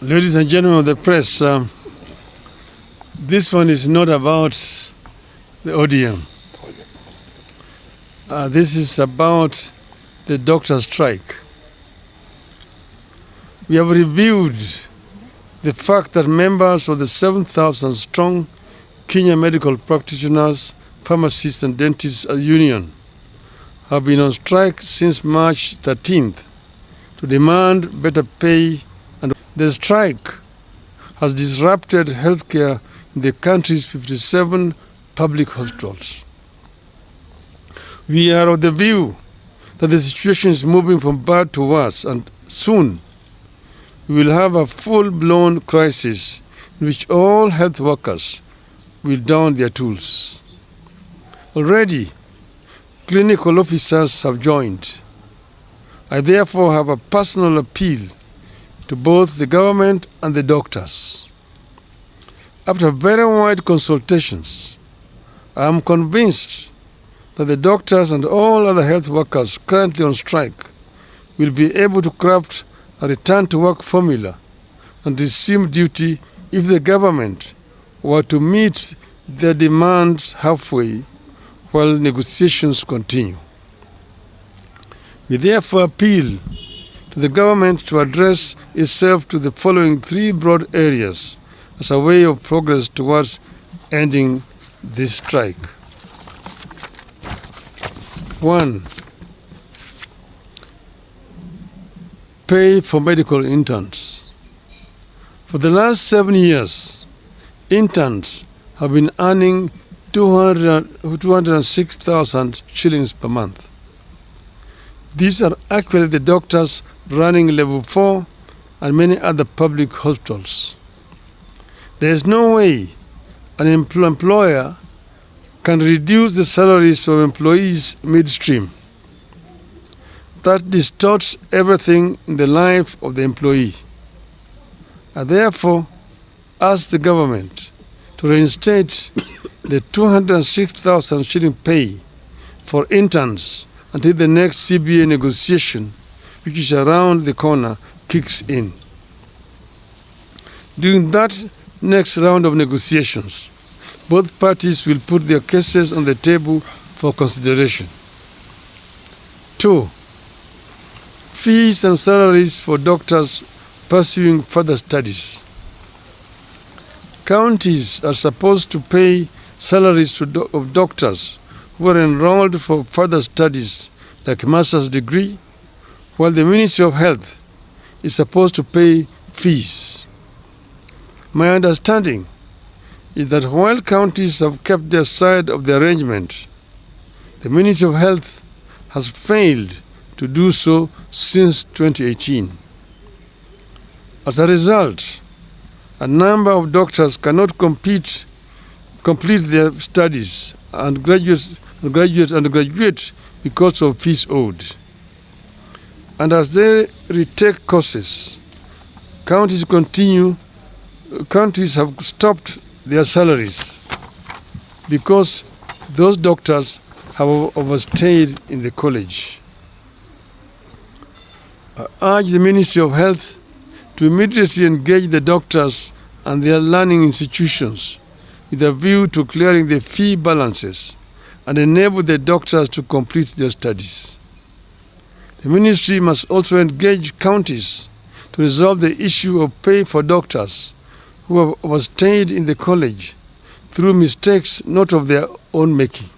Ladies and gentlemen of the press, this one is not about the ODM. This is about the doctor strike. We have reviewed the fact that members of the 7,000-strong Kenya Medical Practitioners, Pharmacists and Dentists Union have been on strike since March 13th to demand better pay, and the strike has disrupted healthcare in the country's 57 public hospitals. We are of the view that the situation is moving from bad to worse, and soon we will have a full-blown crisis in which all health workers will down their tools. Already, clinical officers have joined. I therefore have a personal appeal to both the government and the doctors. After very wide consultations, I am convinced that the doctors and all other health workers currently on strike will be able to craft a return-to-work formula and resume duty if the government were to meet their demands halfway while negotiations continue. We therefore appeal to the government to address itself to the following three broad areas as a way of progress towards ending this strike. 1. Pay for medical interns. For the last 7 years, interns have been earning 206,000 shillings per month. These are actually the doctors running level 4 and many other public hospitals. There is no way an employer can reduce the salaries of employees midstream. That distorts everything in the life of the employee. I therefore ask the government to reinstate the 206,000 shilling pay for interns until the next CBA negotiation, which is around the corner, kicks in. During that next round of negotiations, both parties will put their cases on the table for consideration. 2. Fees and salaries for doctors pursuing further studies. Counties are supposed to pay salaries of doctors who are enrolled for further studies like master's degree, while the Ministry of Health is supposed to pay fees. My understanding is that while counties have kept their side of the arrangement, the Ministry of Health has failed to do so since 2018. As a result, a number of doctors cannot complete their studies and graduate because of fees owed. And as they retake courses, counties have stopped their salaries because those doctors have overstayed in the college. I urge the Ministry of Health to immediately engage the doctors and their learning institutions with a view to clearing the fee balances and enable the doctors to complete their studies. The ministry must also engage counties to resolve the issue of pay for doctors who have overstayed in the college through mistakes not of their own making.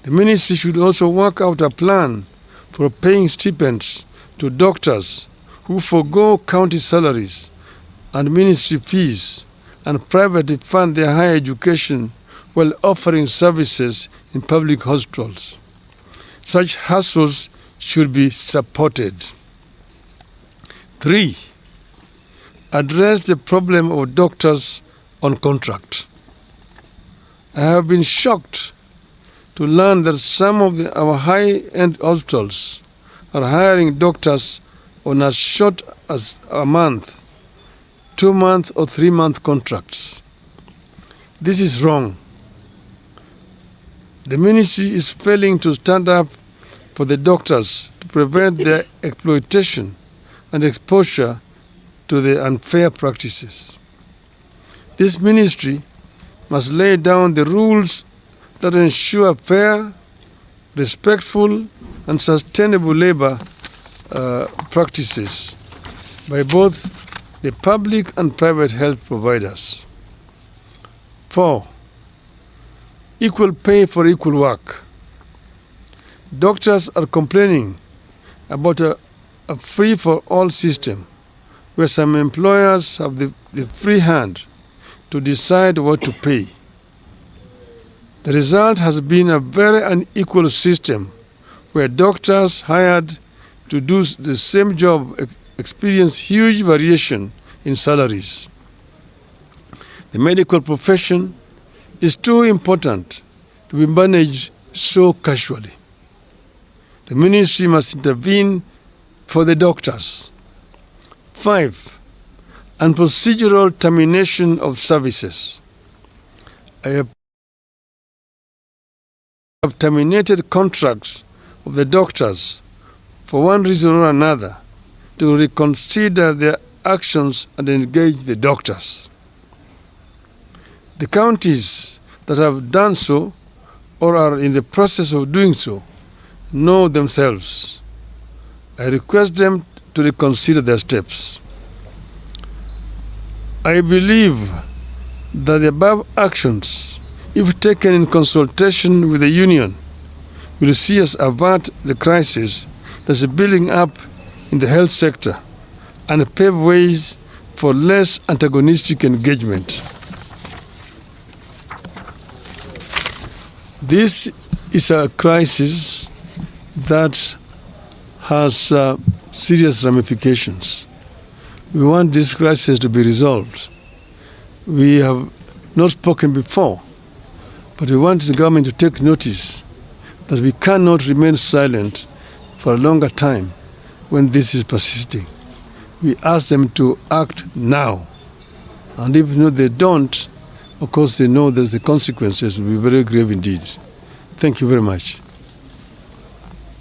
The ministry should also work out a plan for paying stipends to doctors who forego county salaries and ministry fees and privately fund their higher education while offering services in public hospitals. Such hustles should be supported. 3. Address the problem of doctors on contract. I have been shocked to learn that some of our high-end hospitals are hiring doctors on as short as a month, 2-month or 3-month contracts. This is wrong. The ministry is failing to stand up for the doctors to prevent their exploitation and exposure to the unfair practices. This ministry must lay down the rules that ensure fair, respectful, and sustainable labor practices by both the public and private health providers. 4. Equal pay for equal work. Doctors are complaining about a free-for-all system where some employers have the free hand to decide what to pay. The result has been a very unequal system where doctors hired to do the same job experience huge variation in salaries. The medical profession is too important to be managed so casually. The ministry must intervene for the doctors. 5. And procedural termination of services. I have terminated contracts of the doctors for one reason or another to reconsider their actions and engage the doctors. The counties that have done so or are in the process of doing so know themselves. I request them to reconsider their steps. I believe that the above actions, if taken in consultation with the union, will see us avert the crisis that is building up in the health sector and pave ways for less antagonistic engagement. This is a crisis that has serious ramifications. We want this crisis to be resolved. We have not spoken before, but we want the government to take notice that we cannot remain silent for a longer time when this is persisting. We ask them to act now. And if they don't, of course they know that the consequences will be very grave indeed. Thank you very much.